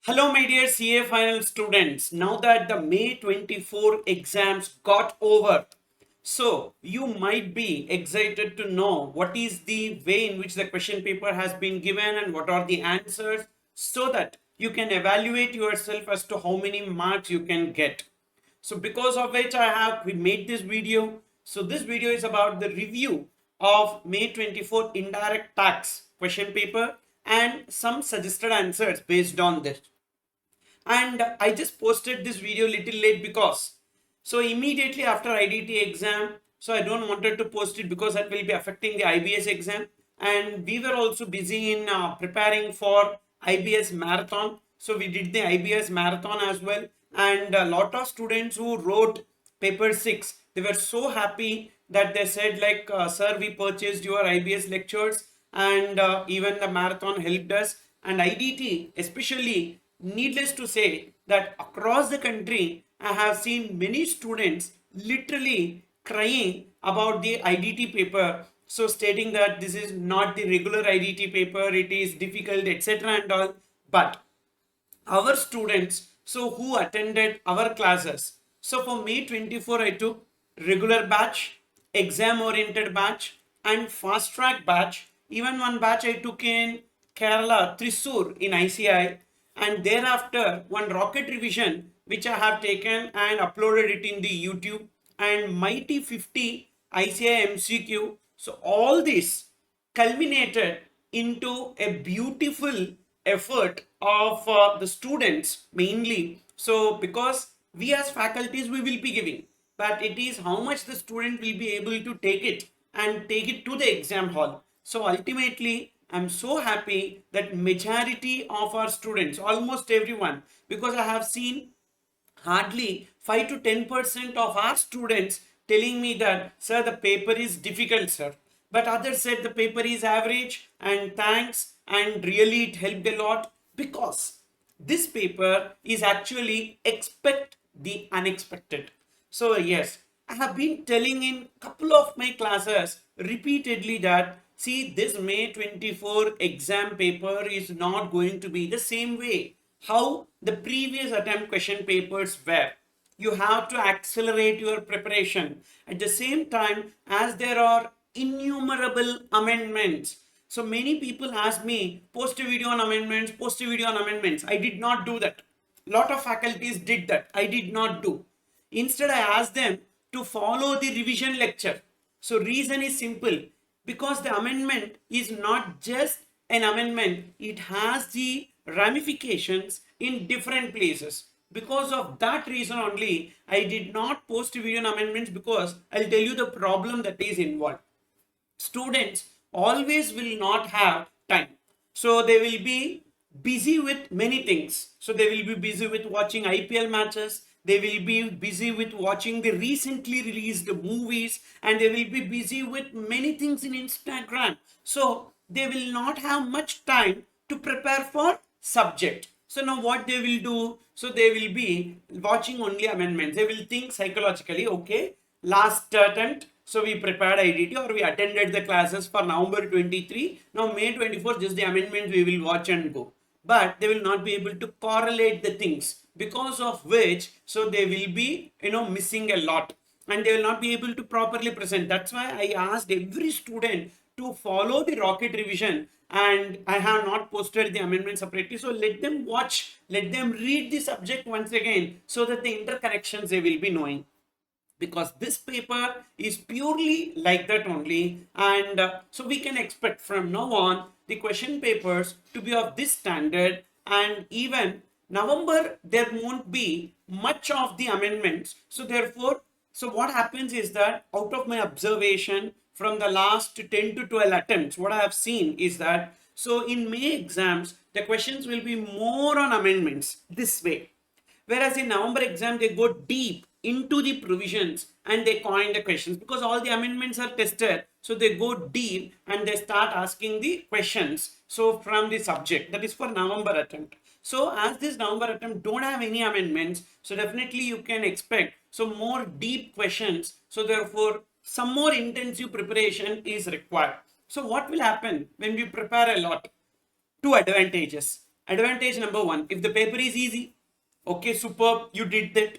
Hello, my dear CA final students. Now that the May 24 exams got over, so you might be excited to know what is the way in which the question paper has been given and what are the answers so that you can evaluate yourself as to how many marks you can get. So because of which we made this video. So this video is about the review of May 24 indirect tax question paper and some suggested answers based on this. And I just posted this video little late because so immediately after IDT exam, so I don't wanted to post it because that will be affecting the IBS exam, and we were also busy in preparing for IBS marathon. So we did the IBS marathon as well, and a lot of students who wrote paper 6, they were so happy that they said like, sir, we purchased your IBS lectures, and even the marathon helped us. And IDT especially, needless to say that across the country I have seen many students literally crying about the IDT paper, so stating that this is not the regular IDT paper, it is difficult, etc. and all. But our students, so who attended our classes, so for May 24 I took regular batch, exam oriented batch, and fast track batch. Even one batch I took in Kerala, Thrissur in ICI, and thereafter one rocket revision which I have taken and uploaded it in the YouTube, and mighty 50 ICI MCQ. So all this culminated into a beautiful effort of the students mainly. So because we as faculties, we will be giving, but it is how much the student will be able to take it and take it to the exam hall. So ultimately I'm so happy that majority of our students, almost everyone, because I have seen hardly 5 to 10% of our students telling me that, sir, the paper is difficult, sir. But others said the paper is average and thanks, and really it helped a lot, because this paper is actually expect the unexpected. So yes, I have been telling in couple of my classes repeatedly that, see, this May 24 exam paper is not going to be the same way how the previous attempt question papers were. You have to accelerate your preparation. At the same time, as there are innumerable amendments, so many people ask me, post a video on amendments, post a video on amendments. I did not do that. Lot of faculties did that. I did not do. Instead, I asked them to follow the revision lecture. So reason is simple, because the amendment is not just an amendment, it has the ramifications in different places. Because of that reason only, I did not post video on amendments, because I'll tell you the problem that is involved. Students always will not have time, so they will be busy with many things. So they will be busy with watching IPL matches, they will be busy with watching the recently released movies, and they will be busy with many things in Instagram. So they will not have much time to prepare for subject. So now what they will do, so they will be watching only amendments. They will think psychologically, okay, last attempt, so we prepared IDT or we attended the classes for November 23. Now May 24, just the amendment we will watch and go. But they will not be able to correlate the things, because of which, so they will be, missing a lot, and they will not be able to properly present. That's why I asked every student to follow the rocket revision, and I have not posted the amendment separately. So let them watch, let them read the subject once again, so that the interconnections they will be knowing, because this paper is purely like that only. And so we can expect from now on the question papers to be of this standard, and even November there won't be much of the amendments. So therefore, so what happens is that, out of my observation from the last 10 to 12 attempts, what I have seen is that, so in May exams the questions will be more on amendments this way. Whereas in November exam, they go deep into the provisions and they coin the questions, because all the amendments are tested. So they go deep and they start asking the questions. So from the subject, that is for November attempt. So as this November attempt don't have any amendments, so definitely you can expect so more deep questions. So therefore, some more intensive preparation is required. So what will happen when we prepare a lot? Two advantages. Advantage number one, if the paper is easy, okay, superb, you did that.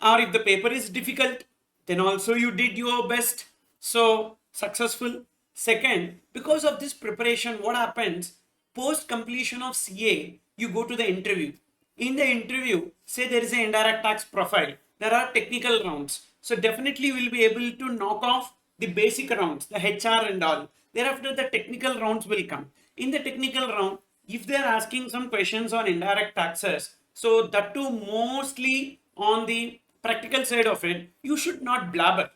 Or if the paper is difficult, then also you did your best. So successful. Second, because of this preparation, what happens? Post completion of CA, you go to the interview. In the interview, say there is an indirect tax profile. There are technical rounds. So definitely we'll be able to knock off the basic rounds, the HR and all. Thereafter, the technical rounds will come. In the technical round, if they are asking some questions on indirect taxes, so that too mostly on the practical side of it, you should not blabber.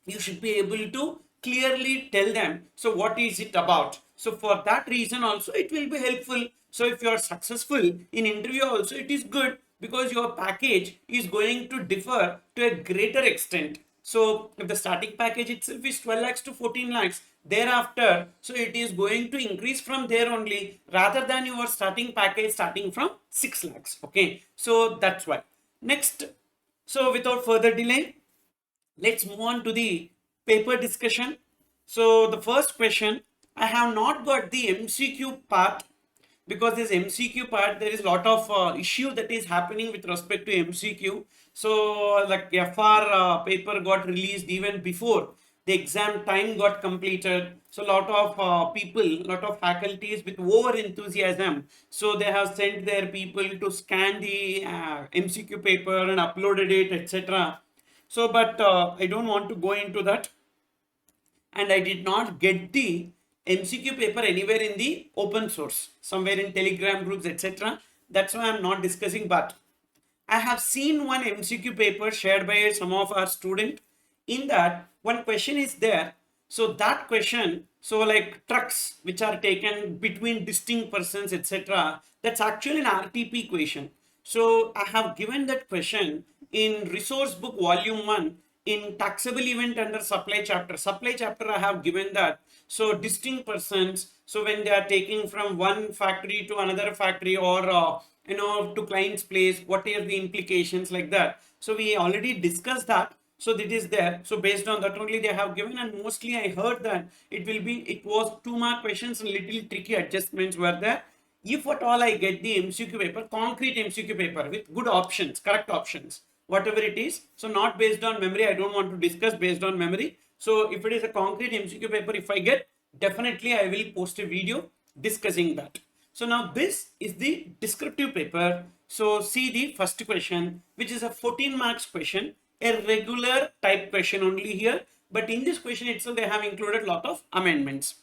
You should be able to clearly tell them, so what is it about? So for that reason also it will be helpful. So if you are successful in interview also, it is good because your package is going to differ to a greater extent. So if the starting package itself is 12 lakhs to 14 lakhs, thereafter, so it is going to increase from there only, rather than your starting package starting from 6 lakhs. Okay, so that's why. Next, so without further delay, let's move on to the paper discussion. So the first question, I have not got the MCQ part, because this MCQ part, there is a lot of issue that is happening with respect to MCQ. So like FR paper got released even before the exam time got completed. So a lot of people, lot of faculties with over enthusiasm, so they have sent their people to scan the MCQ paper and uploaded it, etc. So but I don't want to go into that, and I did not get the MCQ paper anywhere in the open source, somewhere in Telegram groups, etc. That's why I'm not discussing, but I have seen one MCQ paper shared by some of our students. In that, one question is there. So that question, so like trucks which are taken between distinct persons, etc., that's actually an RTP question. So I have given that question in resource book volume 1 in taxable event under supply chapter. Supply chapter I have given that. So distinct persons, so when they are taking from one factory to another factory, or to client's place, what are the implications, like that. So we already discussed that. So that is there. So based on that only they have given, and mostly I heard that it was 2 mark questions and little tricky adjustments were there. If at all I get the MCQ paper, concrete MCQ paper with good options, correct options, whatever it is, so not based on memory, I don't want to discuss based on memory. So if it is a concrete MCQ paper, if I get, definitely I will post a video discussing that. So now this is the descriptive paper. So see the first question, which is a 14 marks question, a regular type question only here, but in this question itself they have included a lot of amendments.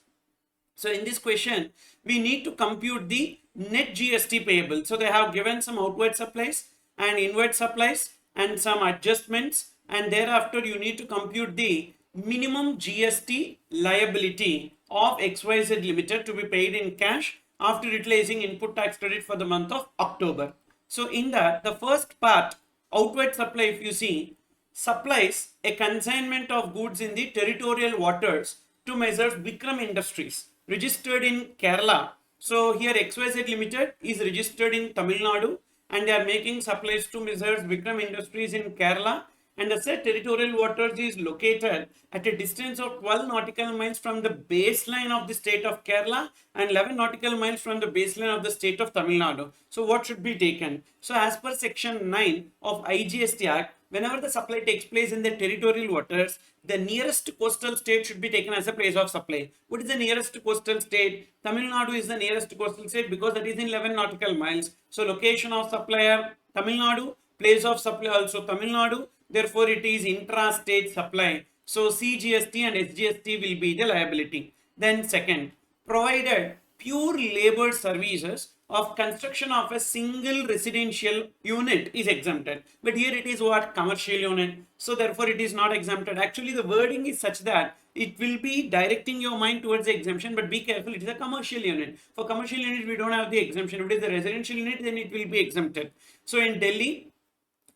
So in this question, we need to compute the net GST payable. So they have given some outward supplies and inward supplies and some adjustments, and thereafter you need to compute the minimum GST liability of XYZ Limited to be paid in cash after utilizing input tax credit for the month of October. So in that, the first part, outward supply, if you see, supplies a consignment of goods in the territorial waters to Messrs. Vikram Industries, registered in Kerala. So here XYZ Limited is registered in Tamil Nadu, and they are making supplies to Messrs. Vikram Industries in Kerala, and the said territorial waters is located at a distance of 12 nautical miles from the baseline of the state of Kerala and 11 nautical miles from the baseline of the state of Tamil Nadu. So what should be taken? So as per section 9 of IGST Act, whenever the supply takes place in the territorial waters, the nearest coastal state should be taken as a place of supply. What is the nearest coastal state? Tamil Nadu is the nearest coastal state because that is in 11 nautical miles. So location of supplier Tamil Nadu, place of supply also Tamil Nadu. Therefore, it is intra-state supply. So CGST and SGST will be the liability. Then second, provided pure labor services of construction of a single residential unit is exempted, but here it is what, commercial unit, so therefore it is not exempted. Actually the wording is such that it will be directing your mind towards the exemption, but be careful, it is a commercial unit. For commercial unit we don't have the exemption. If it is a residential unit, then it will be exempted. So in Delhi,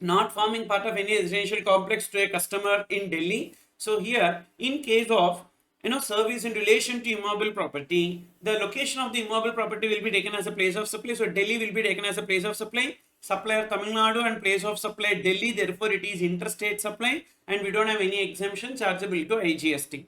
not forming part of any residential complex to a customer in Delhi. So here, in case of service in relation to immobile property, the location of the immobile property will be taken as a place of supply. So Delhi will be taken as a place of supply. Supplier Tamil Nadu and place of supply Delhi. Therefore, it is interstate supply, and we don't have any exemption chargeable to IGST.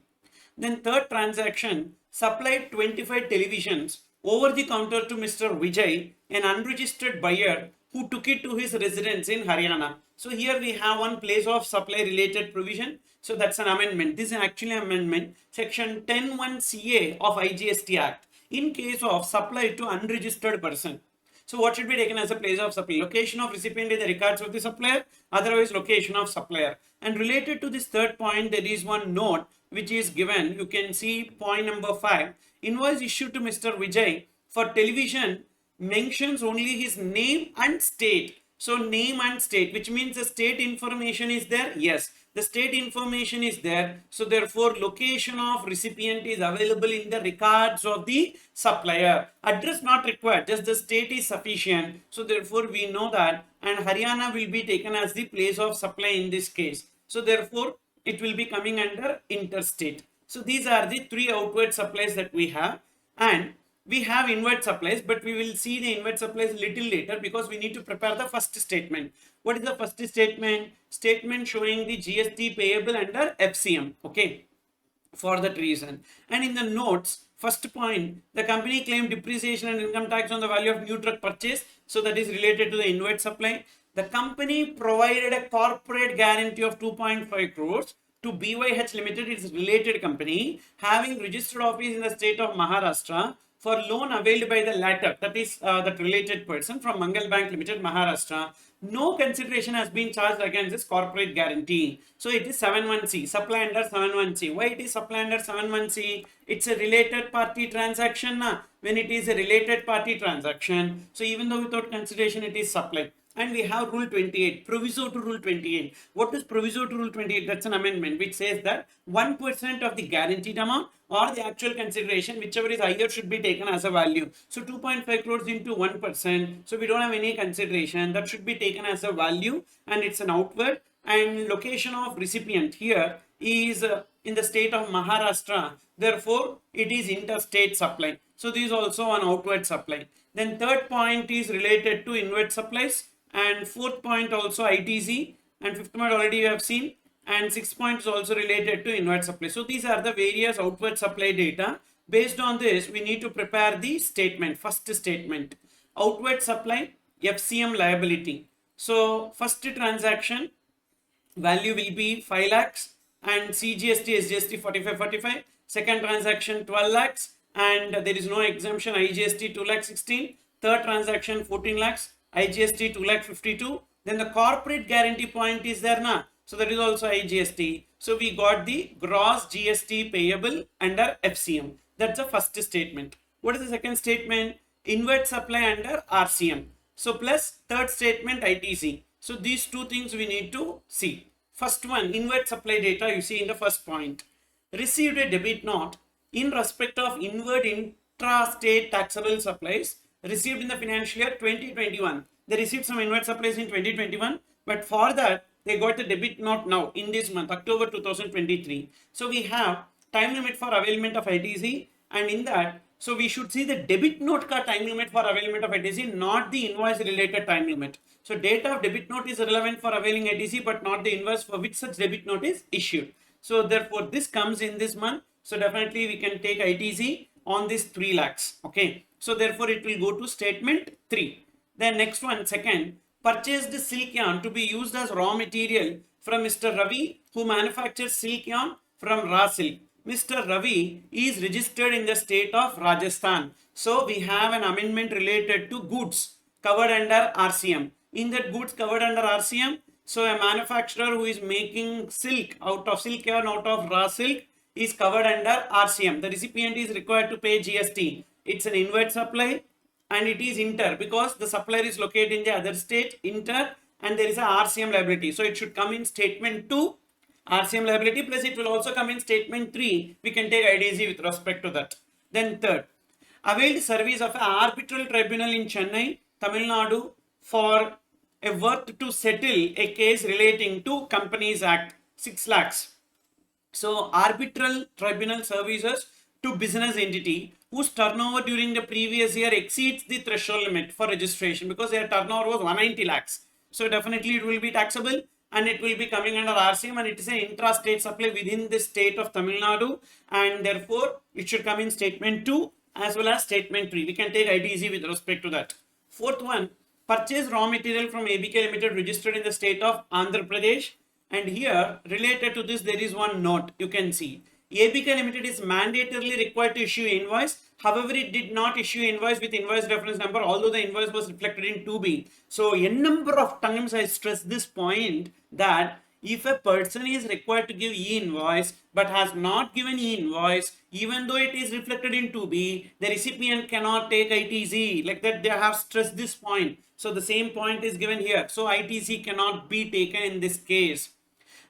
Then third transaction, supplied 25 televisions over the counter to Mr. Vijay, an unregistered buyer who took it to his residence in Haryana. So here we have one place of supply related provision. So that's an amendment. This is actually an amendment. Section 10(1)(ca) of IGST Act. In case of supply to unregistered person. So what should be taken as a place of supply? Location of recipient in the records of the supplier, otherwise location of supplier. And related to this third point, there is one note which is given. You can see point number 5. Invoice issued to Mr. Vijay for television mentions only his name and state. So name and state, which means the state information is there. Yes, the state information is there. So therefore location of recipient is available in the records of the supplier. Address not required, just the state is sufficient. So therefore we know that, and Haryana will be taken as the place of supply in this case. So therefore it will be coming under interstate. So these are the three outward supplies that we have, and we have inward supplies, but we will see the inward supplies little later because we need to prepare the first statement. What is the first statement? Statement showing the GST payable under FCM. Okay, for that reason. And in the notes, first point, the company claimed depreciation and income tax on the value of new truck purchase. So that is related to the inward supply. The company provided a corporate guarantee of 2.5 crores to BYH Limited, its related company, having registered office in the state of Maharashtra, for loan availed by the latter, that is that related person from Mangal Bank Limited, Maharashtra. No consideration has been charged against this corporate guarantee. So it is 7(1)(c), supply under 7(1)(c). Why it is supply under 7(1)(c)? It's a related party transaction. When it is a related party transaction, so even though without consideration it is supply. And we have rule 28, proviso to rule 28. What is proviso to rule 28? That's an amendment which says that 1% of the guaranteed amount or the actual consideration, whichever is higher, should be taken as a value. So 2.5 crores into 1%. So we don't have any consideration. That should be taken as a value, and it's an outward. And location of recipient here is in the state of Maharashtra. Therefore, it is interstate supply. So this is also an outward supply. Then third point is related to inward supplies. And fourth point also ITC, and fifth point already you have seen, and sixth point is also related to inward supply. So these are the various outward supply data. Based on this, we need to prepare the statement. First statement, outward supply FCM liability. So first transaction value will be 5 lakhs and CGST SGST 4545. Second transaction 12 lakhs and there is no exemption, IGST 2 lakh 16. Third transaction 14 lakhs, IGST 2 lakh 52. Then the corporate guarantee point is there na, so that is also IGST. So we got the gross GST payable under FCM. That's the first statement. What is the second statement? Inward supply under RCM. So plus third statement ITC. So these two things we need to see. First one, inward supply data you see in the first point. Received a debit note in respect of inward intra-state taxable supplies received in the financial year 2021. They received some inward supplies in 2021, but for that they got a debit note now in this month, October 2023. So we have time limit for availment of ITC, and in that, so we should see the debit note ka time limit for availment of ITC, not the invoice related time limit. So date of debit note is relevant for availing ITC, but not the invoice for which such debit note is issued. So therefore this comes in this month. So definitely we can take ITC on this 3 lakhs. Okay. So therefore it will go to statement 3. Then next one, second, purchased silk yarn to be used as raw material from Mr. Ravi, who manufactures silk yarn from raw silk. Mr. Ravi is registered in the state of Rajasthan. So we have an amendment related to goods covered under RCM. In that goods covered under RCM, so a manufacturer who is making silk out of silk yarn out of raw silk is covered under RCM. The recipient is required to pay GST. It's an inward supply and it is inter because the supplier is located in the other state, inter, and there is a RCM liability. So it should come in statement 2, RCM liability, plus it will also come in statement 3. We can take IDC with respect to that. Then third, availed service of an arbitral tribunal in Chennai, Tamil Nadu for a worth to settle a case relating to Companies Act, 6 lakhs. So arbitral tribunal services to business entity whose turnover during the previous year exceeds the threshold limit for registration, because their turnover was 190 lakhs. So definitely it will be taxable and it will be coming under RCM, and it is an intra-state supply within the state of Tamil Nadu, and therefore it should come in statement 2. as well as statement 3. We can take ITC with respect to that. Fourth one, purchase raw material from ABK Limited registered in the state of Andhra Pradesh. And here, related to this, there is one note you can see. ABK Limited is mandatorily required to issue invoice. However, it did not issue invoice with invoice reference number, although the invoice was reflected in 2B. So, a number of times I stress this point that if a person is required to give e-invoice but has not given e-invoice, even though it is reflected in 2B, the recipient cannot take ITC. Like that, they have stressed this point. So the same point is given here. So ITC cannot be taken in this case.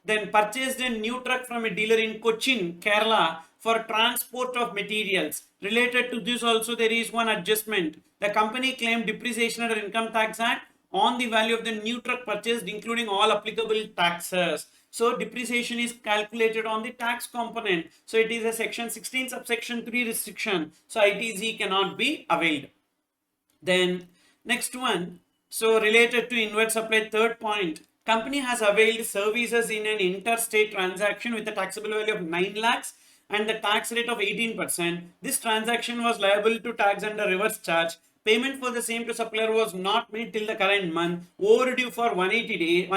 Then purchased a new truck from a dealer in Cochin, Kerala for transport of materials. Related to this also there is one adjustment. The company claimed depreciation under Income Tax Act on the value of the new truck purchased, including all applicable taxes. So depreciation is calculated on the tax component. So it is a section 16 subsection 3 restriction. So ITC cannot be availed. Then next one, so related to inward supply, third point, company has availed services in an interstate transaction with a taxable value of 9 lakhs and the tax rate of 18%. This transaction was liable to tax under reverse charge. Payment for the same to supplier was not made till the current month, overdue for 180 days,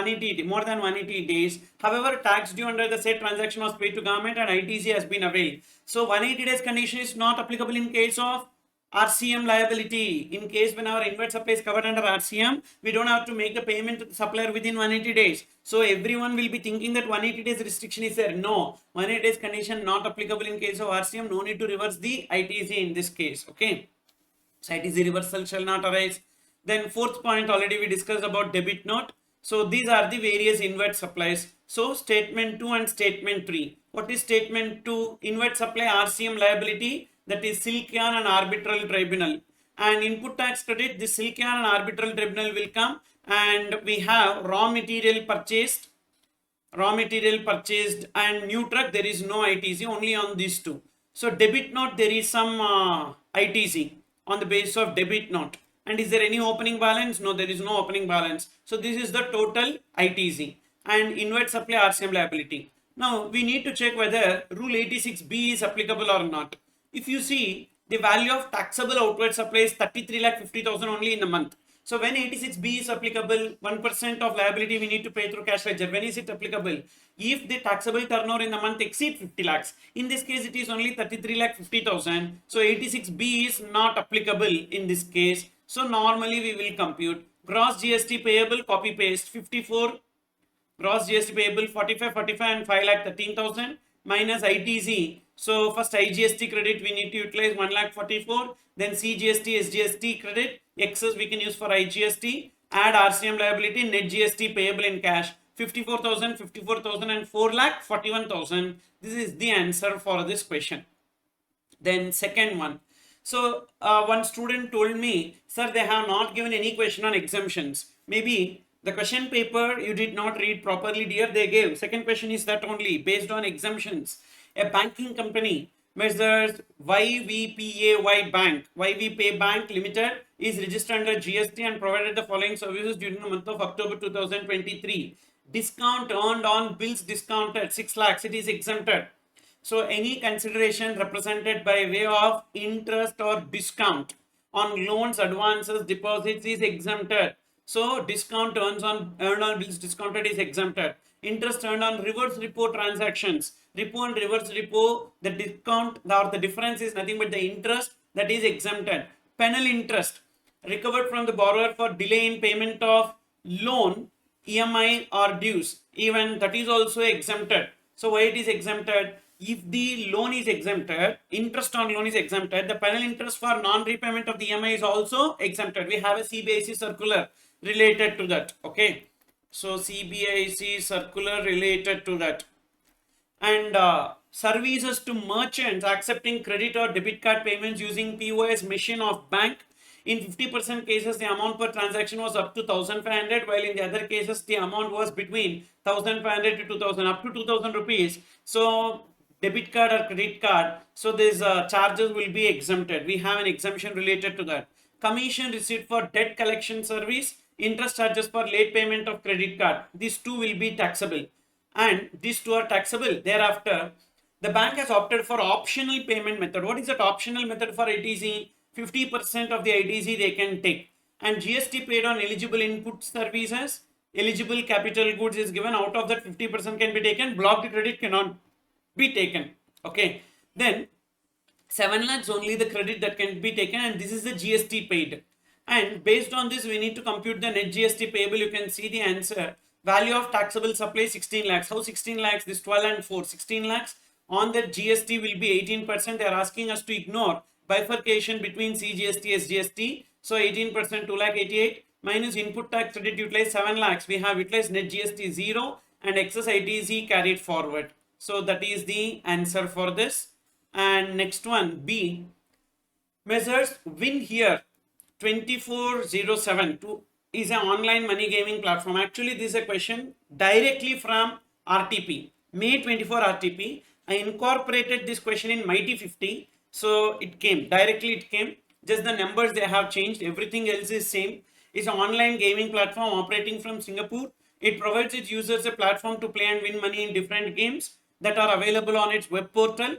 more than 180 days. However, tax due under the said transaction was paid to government and ITC has been availed. So 180 days condition is not applicable in case of RCM liability. In case when our inward supply is covered under RCM, we don't have to make the payment to the supplier within 180 days. So everyone will be thinking that 180 days restriction is there. No, 180 days condition not applicable in case of RCM. No need to reverse the ITC in this case. Okay. So ITC reversal shall not arise. Then fourth point already we discussed about debit note. So these are the various inward supplies. So statement 2 and statement 3. What is statement 2? Inward supply RCM liability, that is silk yarn and arbitral tribunal. And input tax credit, the silk yarn and arbitral tribunal will come, and we have raw material purchased and new truck, there is no ITC, only on these two. So debit note, there is some ITC on the basis of debit note. And is there any opening balance? No, there is no opening balance. So this is the total ITC and inward supply RCM liability. Now we need to check whether rule 86B is applicable or not. If you see, the value of taxable outward supply is 33,50,000 only in a month. So when 86B is applicable, 1% of liability we need to pay through cash ledger. When is it applicable? If the taxable turnover in the month exceeds 50 lakhs. In this case, it is only 33,50,000. So 86B is not applicable in this case. So normally we will compute gross GST payable, copy paste 54, gross GST payable 45 and 5,13,000 minus ITC. So first IGST credit we need to utilize 1,44,000, then CGST, SGST credit, excess we can use for IGST, add RCM liability, net GST payable in cash, 54,000 and 4,41,000. This is the answer for this question. Then second one. So one student told me, sir, they have not given any question on exemptions. Maybe the question paper you did not read properly, dear. They gave. Second question is that only based on exemptions. A banking company, measures YVPAY Bank, YVPay Bank Limited, is registered under GST and provided the following services during the month of October 2023. Discount earned on bills discounted 6 lakhs, it is exempted. So any consideration represented by way of interest or discount on loans, advances, deposits is exempted. So discount earned on bills discounted is exempted. Interest earned on reverse repo transactions. Repo and reverse repo, the discount or the difference is nothing but the interest, that is exempted. Penal interest recovered from the borrower for delay in payment of loan, EMI or dues, even that is also exempted. So why it is exempted? If the loan is exempted, interest on loan is exempted, the penal interest for non-repayment of the EMI is also exempted. We have a CBIC circular related to that. Okay. So CBIC circular related to that. And services to merchants accepting credit or debit card payments using POS machine of bank. In 50% cases, the amount per transaction was up to 1,500, while in the other cases, the amount was between 1,500 to 2,000, up to 2,000 rupees. So debit card or credit card, so these charges will be exempted. We have an exemption related to that. Commission received for debt collection service, interest charges for late payment of credit card, these two will be taxable, and these two are taxable. Thereafter, The bank has opted for optional payment method. What is that optional method for ITC? 50% of the ITC they can take. And GST paid on eligible input services, eligible capital goods is given. Out of that, 50% can be taken. Blocked credit cannot be taken. Okay. Then 7 lakhs only the credit that can be taken, and this is the GST paid. And based on this, we need to compute the net GST payable. You can see the answer. Value of taxable supply 16 lakhs. How 16 lakhs? This 12 and 4. 16 lakhs. On that GST will be 18%. They are asking us to ignore bifurcation between CGST, SGST. So 18%, 2 lakh 88 minus input tax credit utilized 7 lakhs. We have utilized net GST 0 and excess ITC carried forward. So that is the answer for this. And next one, B. Measures Win Here 2407 is an online money gaming platform. Actually, this is a question directly from RTP. May 24 RTP. I incorporated this question in Mighty 50. So it came, directly it came. Just the numbers they have changed. Everything else is same. It's an online gaming platform operating from Singapore. It provides its users a platform to play and win money in different games that are available on its web portal.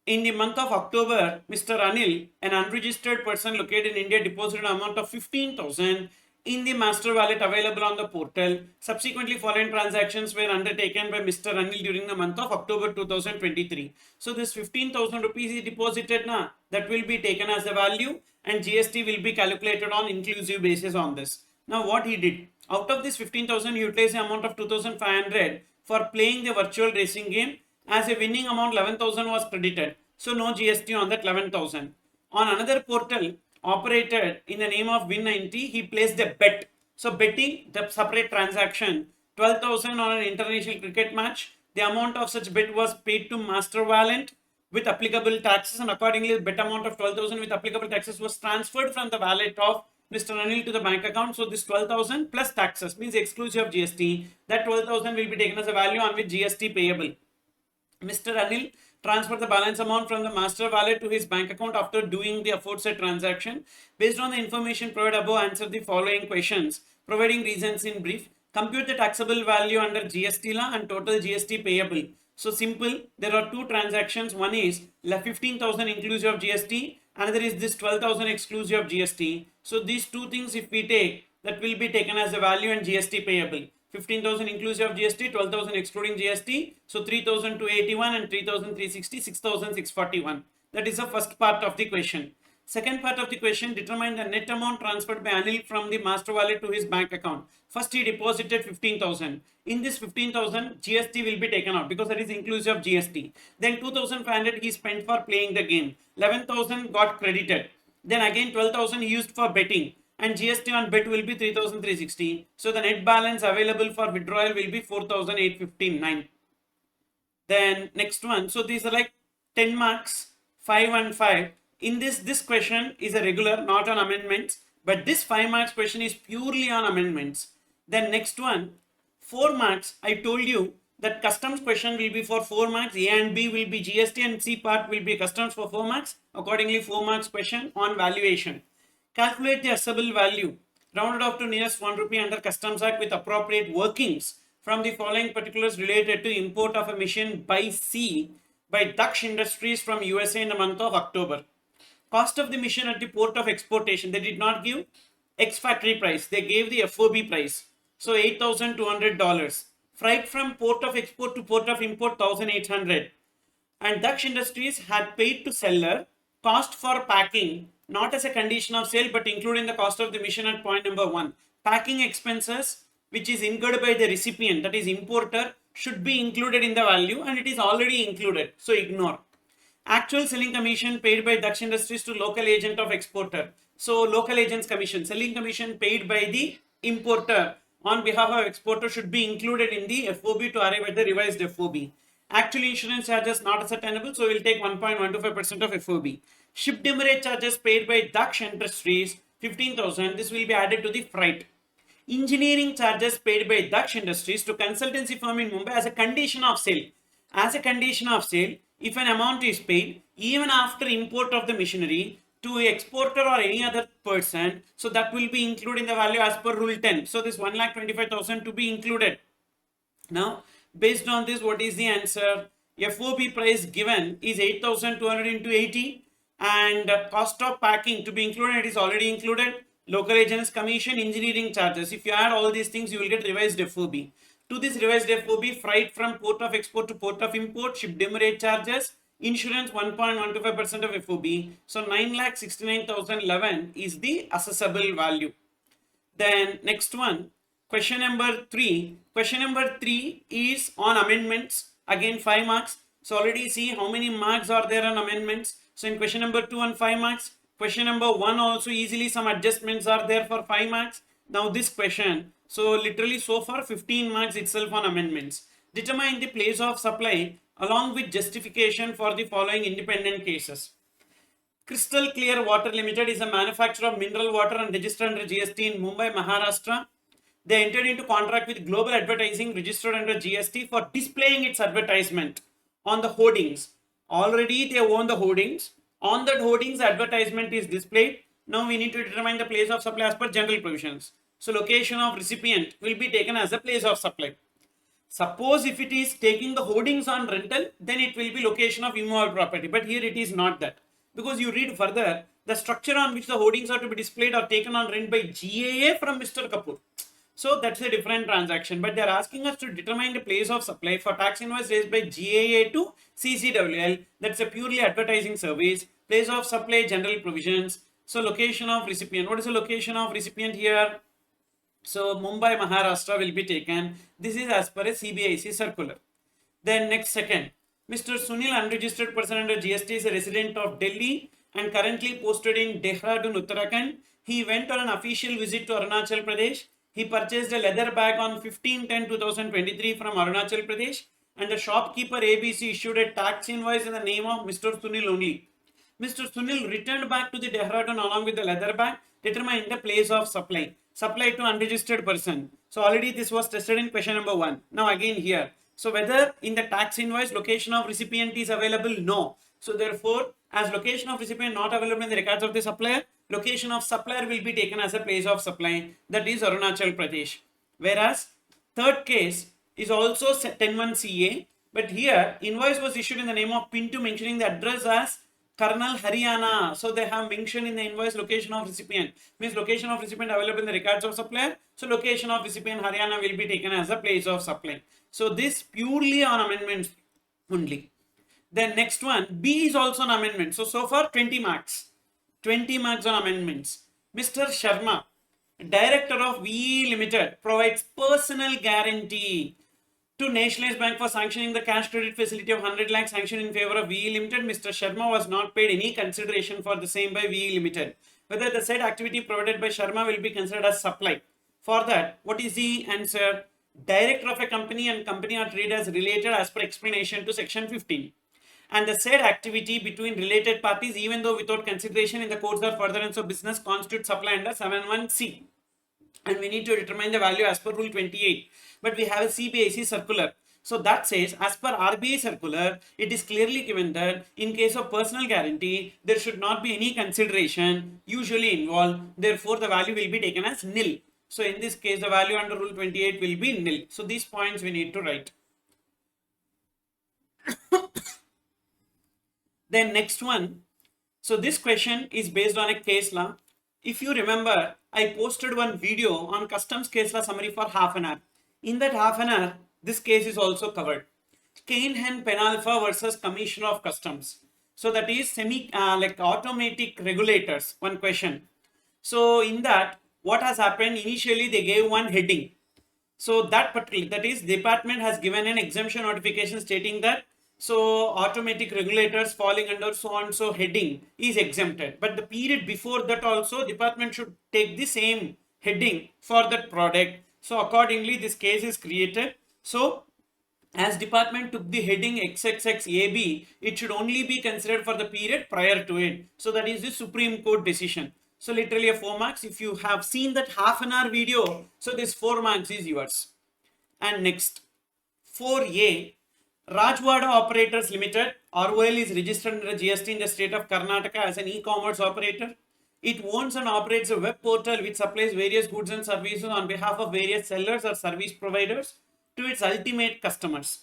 In the month of October, Mr. Anil, an unregistered person located in India, deposited an amount of 15,000 in the master wallet available on the portal. Subsequently, following transactions were undertaken by Mr. Anil during the month of October 2023. So this 15,000 rupees he deposited now, that will be taken as the value, and GST will be calculated on inclusive basis on this. Now what he did, out of this 15,000, he utilized the amount of 2,500 for playing the virtual racing game. As a winning amount, 11,000 was credited. So no GST on that 11,000. On another portal operated in the name of Win90, he placed a bet. So betting, the separate transaction, 12,000 on an international cricket match. The amount of such bet was paid to master wallet with applicable taxes, and accordingly the bet amount of 12,000 with applicable taxes was transferred from the wallet of Mr. Anil to the bank account. So this 12,000 plus taxes means exclusive of GST. That 12,000 will be taken as a value on which GST payable. Mr. Anil transferred the balance amount from the master wallet to his bank account after doing the aforesaid transaction. Based on the information provided above, answer the following questions, providing reasons in brief. Compute the taxable value under GST law and total GST payable. So simple, there are two transactions. One is 15,000 inclusive of GST, another is this 12,000 exclusive of GST. So these two things if we take, that will be taken as the value and GST payable. 15,000 inclusive of GST, 12,000 excluding GST. So 3,281 and 3,360, 6,641. That is the first part of the question. Second part of the question, determine the net amount transferred by Anil from the master wallet to his bank account. First, he deposited 15,000. In this 15,000, GST will be taken out because that is inclusive of GST. Then 2,500 he spent for playing the game. 11,000 got credited. Then again 12,000 he used for betting. And GST on bet will be 3,360. So the net balance available for withdrawal will be 4,859. Then next one. So these are like 10 marks, 5 and 5. In this question is a regular, not on amendments. But this 5 marks question is purely on amendments. Then next one, 4 marks. I told you that customs question will be for 4 marks. A and B will be GST and C part will be customs for 4 marks. Accordingly, 4 marks question on valuation. Calculate the assessable value rounded off to nearest 1 rupee under Customs Act with appropriate workings from the following particulars related to import of a machine by sea by Daksh Industries from USA in the month of October. Cost of the machine at the port of exportation. They did not give ex-factory price. They gave the FOB price. So $8,200. Freight from port of export to port of import 1,800. And Daksh Industries had paid to seller cost for packing, not as a condition of sale, but including the cost of the machine at point number 1. Packing expenses, which is incurred by the recipient, that is importer, should be included in the value, and it is already included. So ignore. Actual selling commission paid by Daksh Industries to local agent of exporter. So local agent's commission, selling commission paid by the importer on behalf of exporter should be included in the FOB to arrive at the revised FOB. Actual insurance charges not ascertainable, so we will take 1.125% of FOB. Ship demurrage charges paid by Daksh Industries 15,000. This will be added to the freight. Engineering charges paid by Daksh Industries to consultancy firm in Mumbai as a condition of sale. As a condition of sale, if an amount is paid even after import of the machinery to exporter or any other person, so that will be included in the value as per rule 10. So this 1,25,000 to be included. Now, based on this, what is the answer? FOB price given is 8,200 into 80, and cost of packing to be included is already included. Local agents commission, engineering charges. If you add all these things, you will get revised FOB. To this revised FOB, freight from port of export to port of import, ship demurrage charges, insurance 1.125% of FOB. So 9,69,011 is the assessable value. Then next one, question number 3. Question number 3 is on amendments. Again 5 marks. So already see how many marks are there on amendments. So in question number 2 on 5 marks. Question number 1 also easily some adjustments are there for 5 marks. Now this question. So literally so far 15 marks itself on amendments. Determine the place of supply along with justification for the following independent cases. Crystal Clear Water Limited is a manufacturer of mineral water and registered under GST in Mumbai, Maharashtra. They entered into contract with Global Advertising registered under GST for displaying its advertisement on the hoardings. Already they own the hoardings. On that hoardings, advertisement is displayed. Now we need to determine the place of supply as per general provisions. So location of recipient will be taken as a place of supply. Suppose if it is taking the hoardings on rental, then it will be location of immovable property. But here it is not that. Because you read further, the structure on which the hoardings are to be displayed are taken on rent by GAA from Mr. Kapoor. So that's a different transaction. But they are asking us to determine the place of supply for tax invoice raised by GAA to CCWL. That's a purely advertising service. Place of supply, general provisions. So location of recipient. What is the location of recipient here? So Mumbai, Maharashtra will be taken. This is as per a CBIC circular. Then next second. Mr. Sunil, unregistered person under GST, is a resident of Delhi and currently posted in Dehradun, Uttarakhand. He went on an official visit to Arunachal Pradesh. He purchased a leather bag on 15/10/2023 from Arunachal Pradesh, and the shopkeeper ABC issued a tax invoice in the name of Mr. Sunil only. Mr. Sunil returned back to the Dehradun along with the leather bag, determined the place of supply. Supply to unregistered person. So already this was tested in question number 1. Now again here. So whether in the tax invoice location of recipient is available? No. So therefore, as location of recipient not available in the records of the supplier, location of supplier will be taken as a place of supply, that is Arunachal Pradesh. Whereas third case is also 10(1)(CA), but here invoice was issued in the name of Pinto mentioning the address as Karnal, Haryana. So they have mentioned in the invoice location of recipient. Means location of recipient available in the records of supplier. So location of recipient Haryana will be taken as a place of supply. So this purely on amendments only. Then next one, B is also an amendment. So far 20 marks. 20 marks on amendments. Mr. Sharma, Director of VE Limited, provides personal guarantee to Nationalized Bank for sanctioning the cash credit facility of 100 lakh sanctioned in favor of VE Limited. Mr. Sharma was not paid any consideration for the same by VE Limited. Whether the said activity provided by Sharma will be considered as supply. For that, what is the answer? Director of a company and company are treated as related as per explanation to section 15. And the said activity between related parties, even though without consideration in the course or furtherance of business, constitutes supply under 7(1)(C). And we need to determine the value as per rule 28. But we have a CBIC circular. So that says, as per RBI circular, it is clearly given that in case of personal guarantee, there should not be any consideration usually involved. Therefore, the value will be taken as nil. So in this case, the value under rule 28 will be nil. So these points we need to write. Then next one. So this question is based on a case law. If you remember, I posted one video on customs case law summary for half an hour. In that half an hour, this case is also covered. Cain-Hen Penalpha versus Commissioner of Customs. So that is like automatic regulators, one question. So in that, what has happened? Initially, they gave one heading. So that is department has given an exemption notification stating that so automatic regulators falling under so and so heading is exempted. But the period before that also department should take the same heading for that product. So accordingly, this case is created. So as department took the heading XXXAB, it should only be considered for the period prior to it. So that is the Supreme Court decision. So literally a 4 marks. If you have seen that half an hour video, so this 4 marks is yours. And next, 4A, Rajwada Operators Limited, ROL, is registered under GST in the state of Karnataka as an e-commerce operator. It owns and operates a web portal which supplies various goods and services on behalf of various sellers or service providers to its ultimate customers.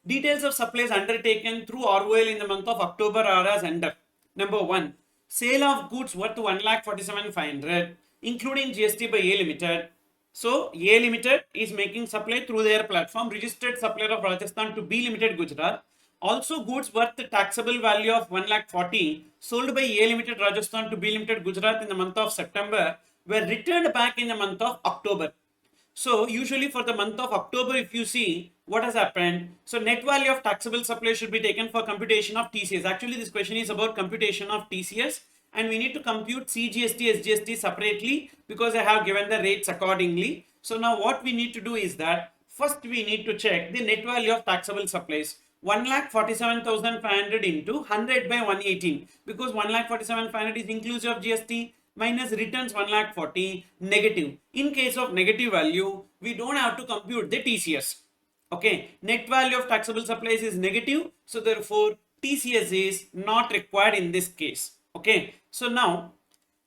Details of supplies undertaken through ROL in the month of October are as under. Number 1. Sale of goods worth 1,47,500 including GST by A Limited. So A Limited is making supply through their platform, registered supplier of Rajasthan to B Limited Gujarat. Also goods worth the taxable value of 1,40,000 sold by A Limited Rajasthan to B Limited Gujarat in the month of September were returned back in the month of October. So usually for the month of October, if you see what has happened, so net value of taxable supply should be taken for computation of TCS. Actually, this question is about computation of TCS, and we need to compute CGST, SGST separately because I have given the rates accordingly. So now what we need to do is that first we need to check the net value of taxable supplies. 1,47,500 into 100 by 118 because 1,47,500 is inclusive of GST minus returns 1,40,000 negative. In case of negative value, we don't have to compute the TCS. Okay, net value of taxable supplies is negative, so therefore TCS is not required in this case. Okay, so now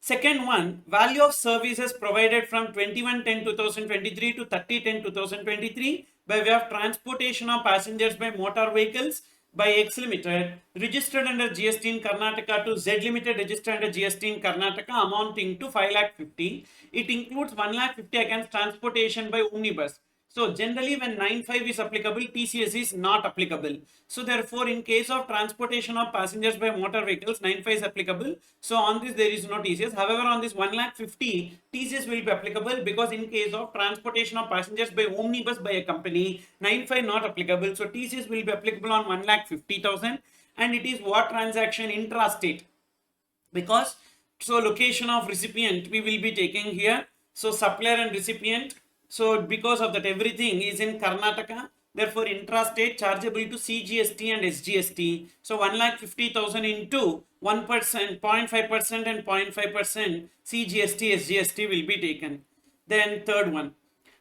second one, value of services provided from 21/10/2023 to 30/10/2023 by way of transportation of passengers by motor vehicles by X Limited registered under GST in Karnataka to Z Limited registered under GST in Karnataka amounting to 5,50,000. It includes 1,50,000 against transportation by omnibus. So generally when 95 is applicable, TCS is not applicable. So therefore in case of transportation of passengers by motor vehicles, 95 is applicable. So on this there is no TCS. However, on this 1,50,000, TCS will be applicable because in case of transportation of passengers by omnibus by a company, 95 not applicable. So TCS will be applicable on 1,50,000 and it is what transaction intrastate because so location of recipient we will be taking here. So supplier and recipient. So because of that everything is in Karnataka, therefore intrastate chargeable to CGST and SGST. So 1,50,000 into 1%, 0.5% and 0.5% CGST, SGST will be taken. Then third one,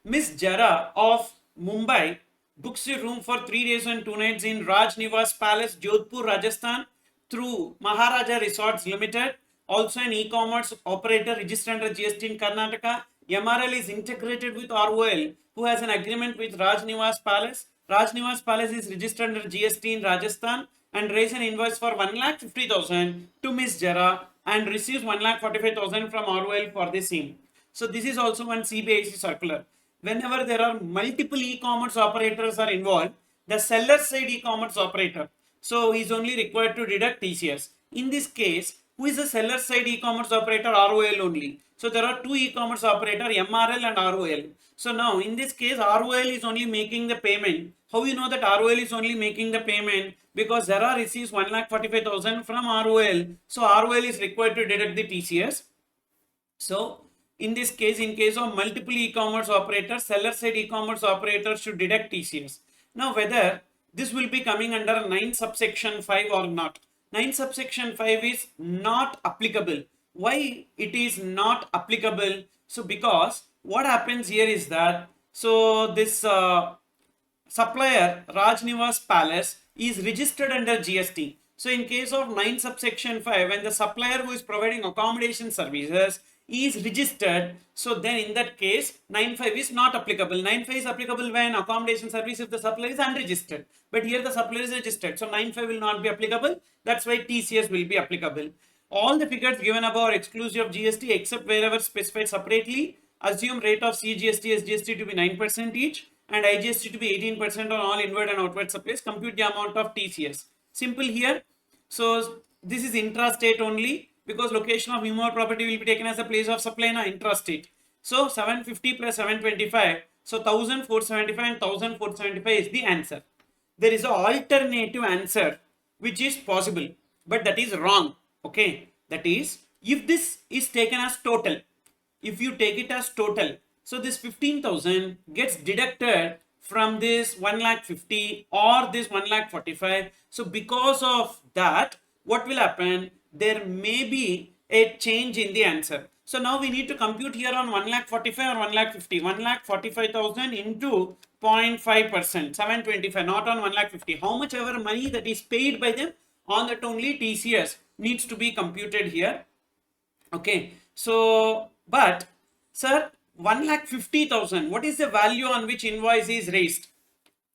Miss Jara of Mumbai books a room for 3 days and 2 nights in Raj Niwas Palace, Jodhpur, Rajasthan through Maharaja Resorts Limited, also an e-commerce operator registered under GST in Karnataka. MRL is integrated with ROL, who has an agreement with Raj Niwas Palace. Raj Niwas Palace is registered under GST in Rajasthan and raise an invoice for 1,50,000 to Miss Jara and receives 1,45,000 from ROL for the same. So this is also one CBIC circular. Whenever there are multiple e-commerce operators are involved, the seller side e-commerce operator, so is only required to deduct TCS. In this case, who is the seller side e-commerce operator? ROL only. So there are two e-commerce operator, MRL and ROL. So now in this case, ROL is only making the payment. How you know that ROL is only making the payment? Because Zara receives 1,45,000 from ROL. So ROL is required to deduct the TCS. So in this case, in case of multiple e-commerce operators, seller side e-commerce operators should deduct TCS. Now whether this will be coming under 9 subsection 5 or not. 9 subsection 5 is not applicable. Why it is not applicable? So because what happens here is that, so this supplier Raj Niwas Palace is registered under GST. So in case of 9 subsection 5, when the supplier who is providing accommodation services is registered, so then in that case 9.5 is not applicable. 9.5 is applicable when accommodation service if the supplier is unregistered, but here the supplier is registered, so 9.5 will not be applicable. That's why TCS will be applicable. All the figures given above are exclusive of GST except wherever specified separately. Assume rate of CGST, SGST to be 9% each and IGST to be 18% on all inward and outward supplies. Compute the amount of TCS. Simple here. So this is intrastate only because location of immovable property will be taken as a place of supply na intrastate. So 750 plus 725. So 1,475 and 1,475 is the answer. There is an alternative answer which is possible, but that is wrong. Okay, that is if this is taken as total, if you take it as total, so this 15,000 gets deducted from this 1,50,000 or this 1,45,000. So because of that, what will happen? There may be a change in the answer. So now we need to compute here on 1,45,000 or 1,50,000. 1,45,000 into 0.5%, 725, not on 1,50,000. How much ever money that is paid by them, on that only TCS needs to be computed here. Okay, so but sir, 1,50,000, what is the value on which invoice is raised?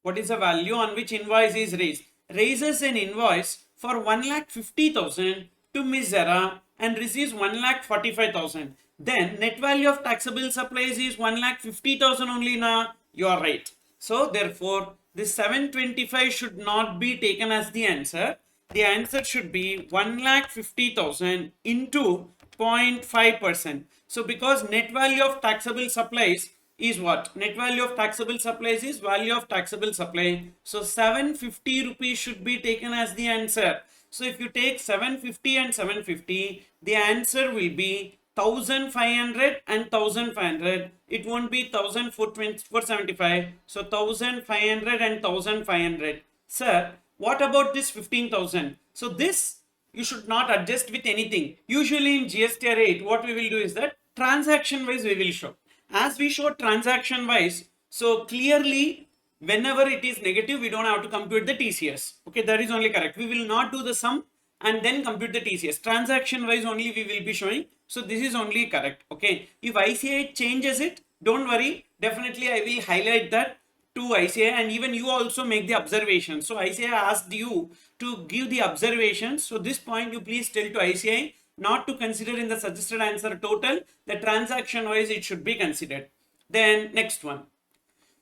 What is the value on which invoice is raised? Raises an invoice for 1,50,000 to Ms. Zara and receives 1,45,000. Then net value of taxable supplies is 1,50,000 only now. You are right. So therefore, this 725 should not be taken as the answer. The answer should be 1,50,000 into 0.5%. So because net value of taxable supplies is what? Net value of taxable supplies is value of taxable supply. So 750 rupees should be taken as the answer. So if you take 750 and 750, the answer will be 1500 and 1500. It won't be 1475. So 1500 and 1500. Sir, what about this 15,000? So this you should not adjust with anything. Usually in GST rate, what we will do is that transaction wise we will show. As we show transaction wise, so clearly whenever it is negative, we don't have to compute the TCS. Okay, that is only correct. We will not do the sum and then compute the TCS. Transaction wise only we will be showing. So this is only correct. Okay, if ICI changes it, don't worry. Definitely I will highlight that to ICI, and even you also make the observation. So ICI asked you to give the observations. So this point you please tell to ICI not to consider in the suggested answer total. The transaction wise it should be considered. Then next one.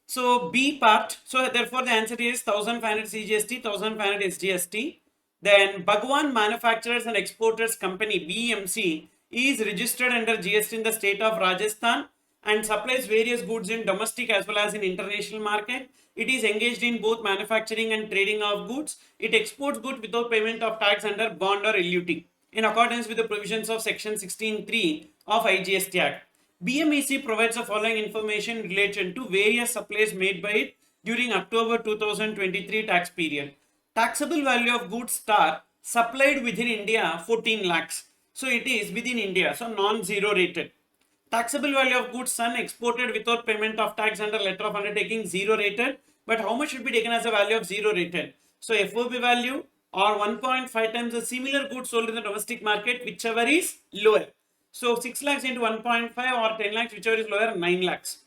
So B part. So therefore the answer is 1500 CGST, 1500 SGST. Then Bhagwan Manufacturers and Exporters Company BMC is registered under GST in the state of Rajasthan and supplies various goods in domestic as well as in international market. It is engaged in both manufacturing and trading of goods. It exports goods without payment of tax under bond or LUT in accordance with the provisions of section 16(3) of IGST Act. BMEC provides the following information in relation to various supplies made by it during October 2023 tax period. Taxable value of goods star supplied within India 14 lakhs. So it is within India, so non-zero rated. Taxable value of goods son exported without payment of tax under letter of undertaking 0 rated. But how much should be taken as a value of 0 rated? So FOB value or 1.5 times the similar goods sold in the domestic market, whichever is lower. So 6 lakhs into 1.5 or 10 lakhs, whichever is lower, 9 lakhs.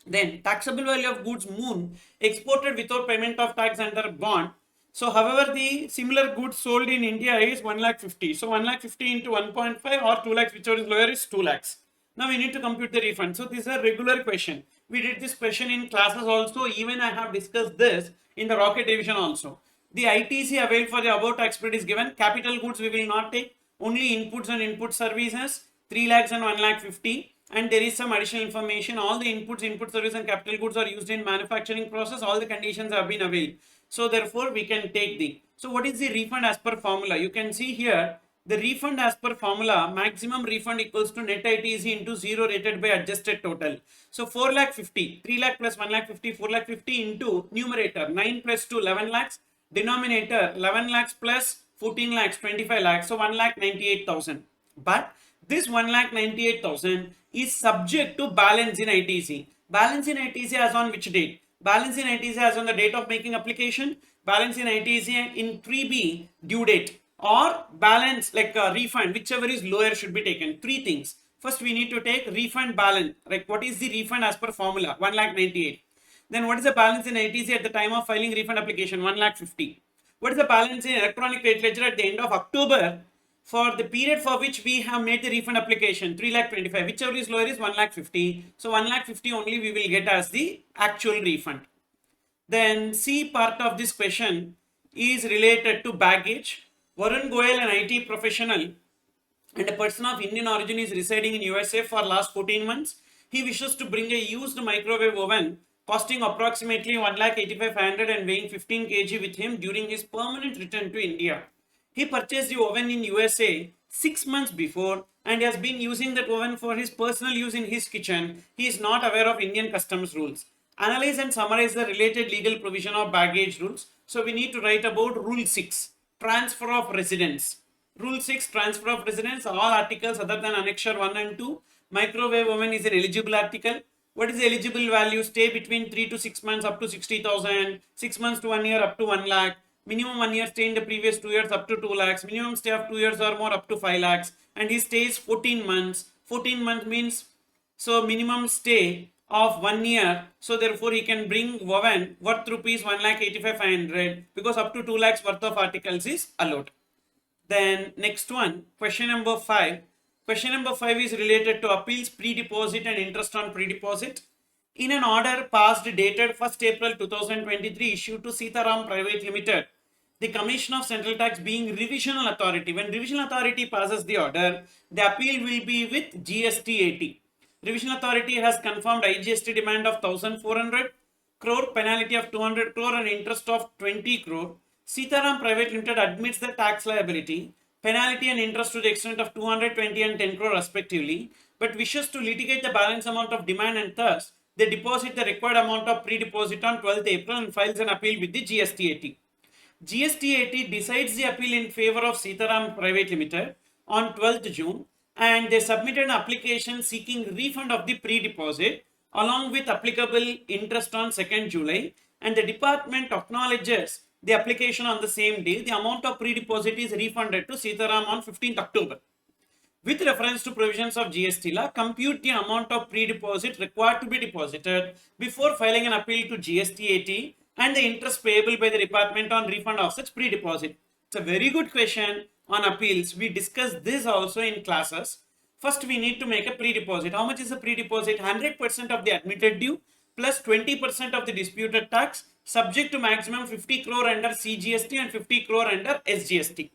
Then taxable value of goods moon exported without payment of tax under bond. So however the similar goods sold in India is 1,50,000. So 1,50,000 into 1.5 or 2 lakhs, whichever is lower, is 2 lakhs. Now we need to compute the refund. So this is a regular question. We did this question in classes also. Even I have discussed this in the rocket division also. The ITC availed for the above tax period is given. Capital goods we will not take. Only inputs and input services 3 lakhs and 1,50,000. And there is some additional information. All the inputs, input service and capital goods are used in manufacturing process. All the conditions have been availed. So therefore we can take the. So what is the refund as per formula? You can see here the refund as per formula, maximum refund equals to net ITC into 0 rated by adjusted total. So 4,50,000, 3 lakh plus 1,50,000, 4,50,000 into numerator 9 plus 2, 11 lakhs, denominator 11 lakhs plus 14 lakhs, 25 lakhs, so 1,98,000. But this 1,98,000 is subject to balance in ITC. Balance in ITC as on which date? Balance in ITC as on the date of making application. Balance in ITC in 3B due date. Or balance like a refund, whichever is lower should be taken. Three things. First we need to take refund balance. Like what is the refund as per formula? 1,98,000. Then what is the balance in ITC at the time of filing refund application? 1,50,000. What is the balance in electronic rate ledger at the end of October for the period for which we have made the refund application? 3,25,000. Whichever is lower is 1,50,000. So 1,50,000 only we will get as the actual refund. Then C part of this question is related to baggage. Varun Goyal, an IT professional and a person of Indian origin, is residing in USA for last 14 months. He wishes to bring a used microwave oven costing approximately 1,85,500 and weighing 15 kg with him during his permanent return to India. He purchased the oven in USA 6 months before and has been using that oven for his personal use in his kitchen. He is not aware of Indian customs rules. Analyze and summarize the related legal provision of baggage rules. So we need to write about Rule 6. Transfer of residence. Rule 6, transfer of residence. All articles other than annexure 1 and 2. Microwave oven is an eligible article. What is the eligible value? Stay between 3 to 6 months up to 60,000. 6 months to 1 year up to 1 lakh. Minimum 1 year stay in the previous 2 years up to 2 lakhs. Minimum stay of 2 years or more up to 5 lakhs. And he stays 14 months. 14 months means, so minimum stay of 1 year. So therefore he can bring woven worth rupees 1,85,500 because up to 2 lakhs worth of articles is allowed. Then next one, question number 5. Question number 5 is related to appeals, pre-deposit and interest on pre-deposit. In an order passed dated 1st April 2023 issued to Sitaram Private Limited, the Commission of Central Tax being revisional authority. When revisional authority passes the order, the appeal will be with GST 80. Revisional authority has confirmed IGST demand of 1,400 crore, penalty of 200 crore and interest of 20 crore. Sitaram Private Limited admits the tax liability, penalty and interest to the extent of 220 and 10 crore respectively, but wishes to litigate the balance amount of demand and thus they deposit the required amount of pre-deposit on 12th April and files an appeal with the GST 80. GST 80 decides the appeal in favor of Sitaram Private Limited on 12th June and they submitted an application seeking refund of the pre-deposit along with applicable interest on 2nd July, and the department acknowledges the application on the same day. The amount of pre-deposit is refunded to Sitaram on 15th October. With reference to provisions of GST law, compute the amount of pre-deposit required to be deposited before filing an appeal to GST 80 and the interest payable by the department on refund of such pre-deposit. It's a very good question on appeals. We discussed this also in classes. First, we need to make a pre-deposit. How much is the pre-deposit? 100% of the admitted due plus 20% of the disputed tax, subject to maximum 50 crore under CGST and 50 crore under SGST.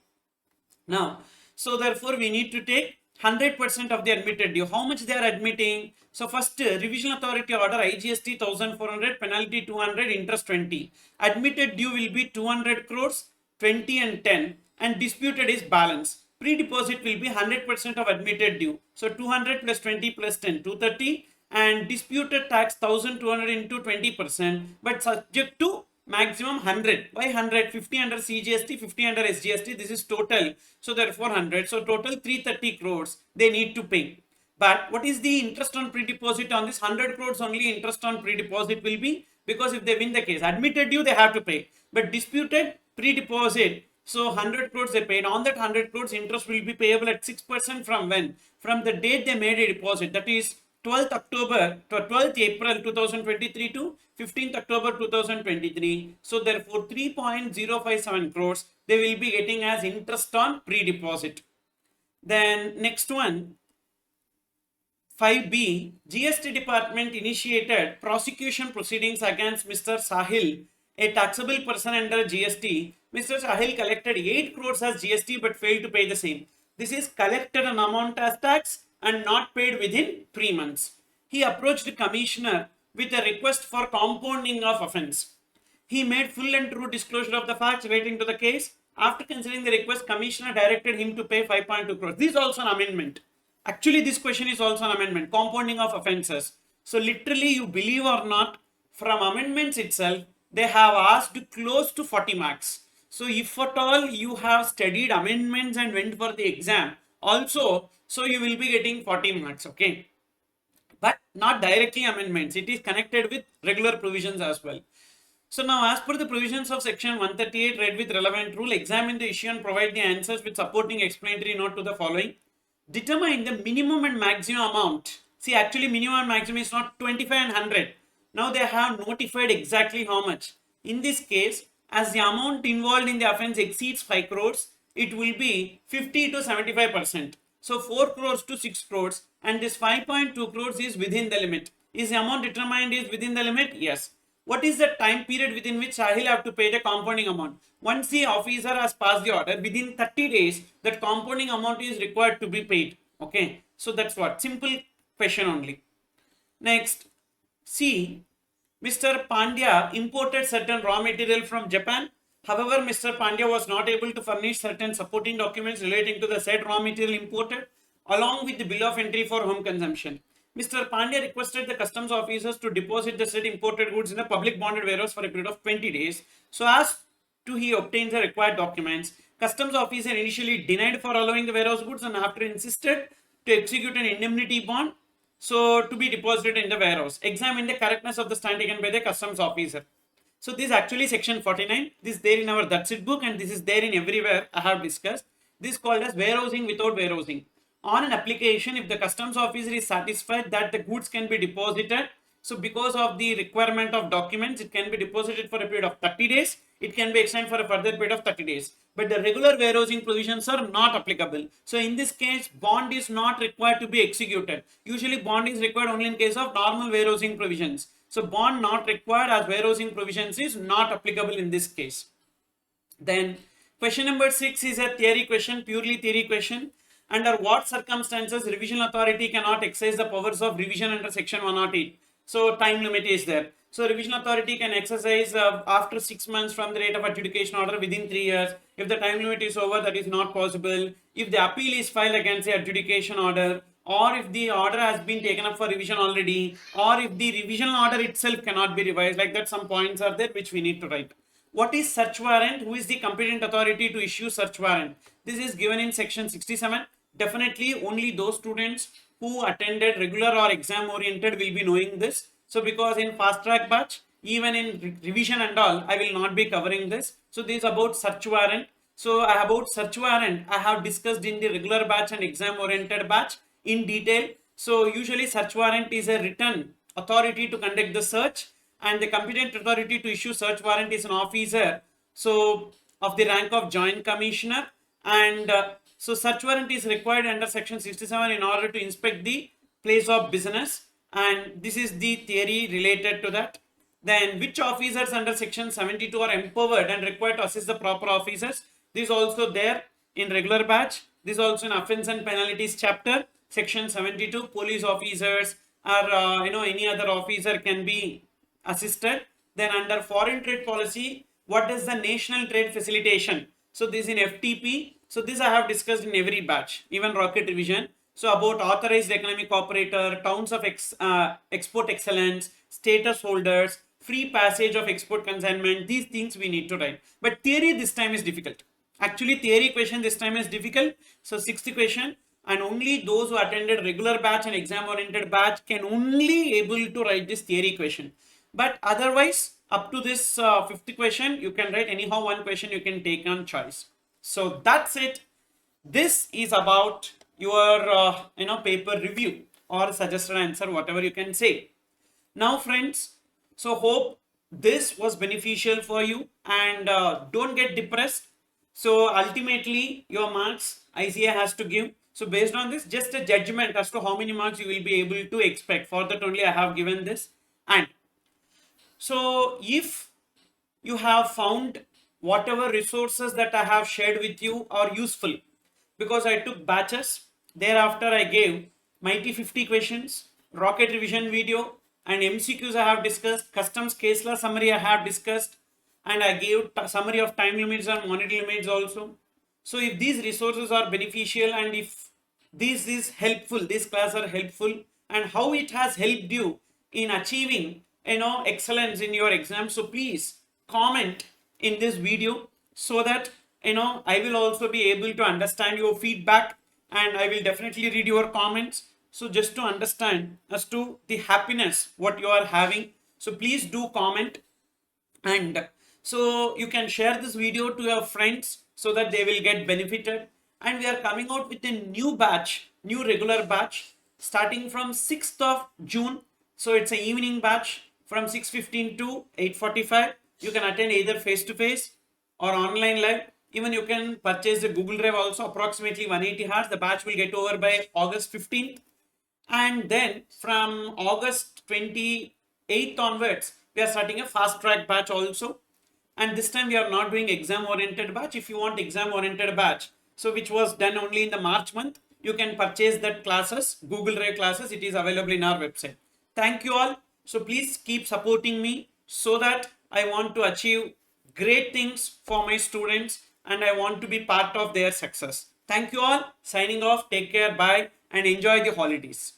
Now, so therefore we need to take 100% of the admitted due. How much they are admitting? So first, revision authority order IGST 1,400, penalty 200, interest 20. Admitted due will be 200 crores, 20 and 10, and disputed is balance. Pre-deposit will be 100% of admitted due. So 200 plus 20 plus 10, 230, and disputed tax 1,200 into 20%, but subject to maximum 100. Why 100? 50 under CGST, 50 under SGST. This is total. So therefore 100. So total 330 crores they need to pay. But what is the interest on pre-deposit on this? 100 crores only interest on pre-deposit will be, because if they win the case, admitted due they have to pay. But disputed pre-deposit, so 100 crores they paid. On that 100 crores interest will be payable at 6% from when? From the date they made a deposit. That is 12th October to 12th April 2023 to 15th October 2023. So therefore 3.057 crores they will be getting as interest on pre-deposit. Then next one, 5B, GST department initiated prosecution proceedings against Mr. Sahil, a taxable person under GST. Mr. Sahil collected 8 crores as GST but failed to pay the same. This is collected an amount as tax and not paid within 3 months. He approached the commissioner with a request for compounding of offence. He made full and true disclosure of the facts relating to the case. After considering the request, commissioner directed him to pay 5.2 crores. This is also an amendment. Actually, this question is also an amendment, compounding of offences. So literally, you believe or not, from amendments itself, they have asked close to 40 marks. So if at all you have studied amendments and went for the exam, also, so you will be getting 40 marks, okay? But not directly amendments. It is connected with regular provisions as well. So now, as per the provisions of section 138 read with relevant rule, examine the issue and provide the answers with supporting explanatory note to the following. Determine the minimum and maximum amount. See, actually minimum and maximum is not 25 and 100. Now they have notified exactly how much. In this case, as the amount involved in the offence exceeds 5 crores, it will be 50 to 75%. So 4 crores to 6 crores, and this 5.2 crores is within the limit. Is the amount determined is within the limit? Yes. What is the time period within which Sahil have to pay the compounding amount? Once the officer has passed the order, within 30 days, that compounding amount is required to be paid. Okay. So that's what. Simple question only. Next, C. Mr. Pandya imported certain raw material from Japan. However, Mr. Pandya was not able to furnish certain supporting documents relating to the said raw material imported, along with the bill of entry for home consumption. Mr. Pandya requested the customs officers to deposit the said imported goods in a public bonded warehouse for a period of 20 days. So as to he obtains the required documents, customs officer initially denied for allowing the warehouse goods and after insisted to execute an indemnity bond so to be deposited in the warehouse. Examine the correctness of the stand taken by the customs officer. So this is actually section 49. This is there in our That's It book and this is there in everywhere I have discussed. This is called as warehousing without warehousing. On an application, if the customs officer is satisfied that the goods can be deposited, So because of the requirement of documents, it can be deposited for a period of 30 days. It can be extended for a further period of 30 days. But the regular warehousing provisions are not applicable. So in this case, bond is not required to be executed. Usually bond is required only in case of normal warehousing provisions. So bond not required as warehousing provisions is not applicable in this case. Then question number 6 is a theory question, purely theory question. Under what circumstances revision authority cannot exercise the powers of revision under section 108? So time limit is there. So revision authority can exercise after 6 months from the date of adjudication order within 3 years. If the time limit is over, that is not possible. If the appeal is filed against the adjudication order, or if the order has been taken up for revision already, or if the revision order itself cannot be revised, like that some points are there which we need to write. What is search warrant? Who is the competent authority to issue search warrant? This is given in section 67. Definitely only those students who attended regular or exam oriented will be knowing this. So because in fast track batch, even in revision and all, I will not be covering this. So this is about search warrant. So about search warrant, I have discussed in the regular batch and exam oriented batch in detail. So usually search warrant is a written authority to conduct the search, and the competent authority to issue search warrant is an officer, so of the rank of joint commissioner. And so search warrant is required under section 67 in order to inspect the place of business, and this is the theory related to that. Then which officers under section 72 are empowered and required to assist the proper officers? This is also there in regular batch. This is also in offence and penalties chapter, section 72. Police officers or any other officer can be assisted. Then under foreign trade policy, what is the national trade facilitation? So this in FTP. So this I have discussed in every batch, even rocket revision. So about authorized economic operator, towns of export excellence, status holders, free passage of export consignment, these things we need to write. But theory this time is difficult. Actually theory question this time is difficult. So 60th question, and only those who attended regular batch and exam oriented batch can only able to write this theory question. But otherwise, up to this 50th question, you can write anyhow one question you can take on choice. So that's it. This is about your paper review or suggested answer, whatever you can say. Now friends, so hope this was beneficial for you, and don't get depressed. So ultimately your marks ICA has to give. So based on this, just a judgment as to how many marks you will be able to expect. For that only I have given this. And so if you have found whatever resources that I have shared with you are useful, because I took batches, thereafter I gave mighty 50 questions, rocket revision video, and MCQs I have discussed, customs case law summary I have discussed, and I gave summary of time limits and monetary limits also. So if these resources are beneficial, and if this is helpful, these classes are helpful, and how it has helped you in achieving excellence in your exam, so please comment in this video, so that I will also be able to understand your feedback, and I will definitely read your comments. So just to understand as to the happiness what you are having, so please do comment. And so you can share this video to your friends so that they will get benefited. And we are coming out with a new batch, new regular batch, starting from 6th of June. So it's an evening batch from 6:15 to 8:45. You can attend either face to face or online live. Even you can purchase the Google Drive also, approximately 180 hours. The batch will get over by August 15th. And then from August 28th onwards, we are starting a fast track batch also. And this time we are not doing exam oriented batch. If you want exam oriented batch, so which was done only in the March month, you can purchase that classes, Google Drive classes. It is available in our website. Thank you all. So please keep supporting me, so that I want to achieve great things for my students, and I want to be part of their success. Thank you all. Signing off. Take care. Bye. And enjoy the holidays.